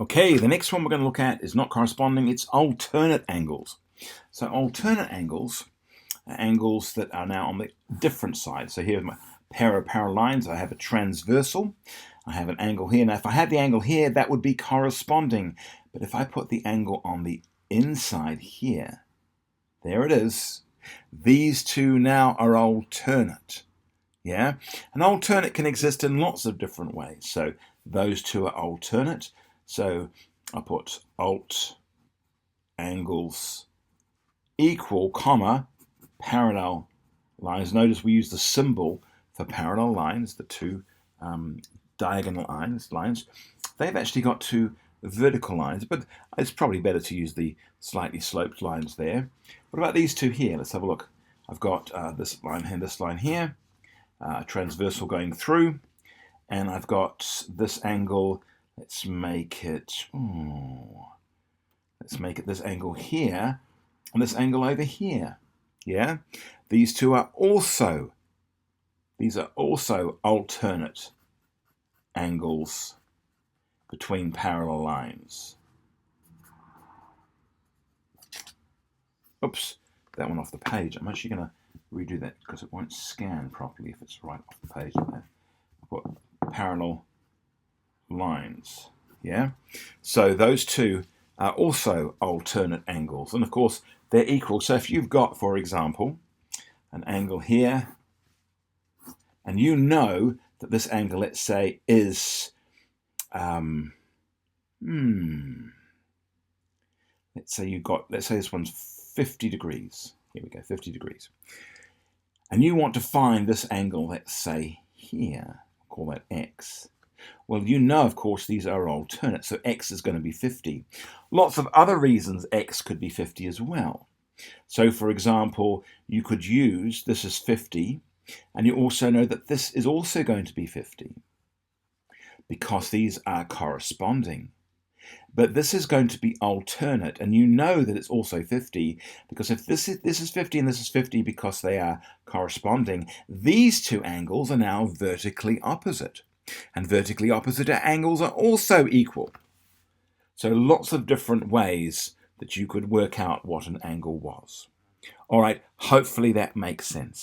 Okay, the next one we're going to look at is not corresponding, it's alternate angles. So alternate angles are angles that are now on the different side. So here are my pair of parallel lines. I have a transversal. I have an angle here. Now if I had the angle here, that would be corresponding. But if I put the angle on the inside here, there it is. These two now are alternate. Yeah? An alternate can exist in lots of different ways. So those two are alternate. So I put alt angles equal, comma, parallel lines. Notice we use the symbol for parallel lines, the two diagonal lines. They've actually got two vertical lines, but it's probably better to use the slightly sloped lines there. What about these two here? Let's have a look. I've got this line here, this line here, transversal going through, and I've got this angle. Let's make it this angle here and this angle over here. Yeah, these are also alternate angles between parallel lines. Oops, that one off the page. I'm actually going to redo that because it won't scan properly if it's right off the page. I've got parallel lines. Yeah, so those two are also alternate angles, and of course they're equal. So if you've got, for example, an angle here, and you know that this angle, let's say, is let's say this one's 50 degrees. Here we go, 50 degrees. And you want to find this angle, let's say here, I'll call that x. Well, you know, of course, these are alternate, so x is going to be 50. Lots of other reasons x could be 50 as well. So, for example, you could use this is 50, and you also know that this is also going to be 50, because these are corresponding. But this is going to be alternate, and you know that it's also 50, because if this is 50 and this is 50 because they are corresponding, these two angles are now vertically opposite. And vertically opposite angles are also equal. So lots of different ways that you could work out what an angle was. All right, hopefully that makes sense.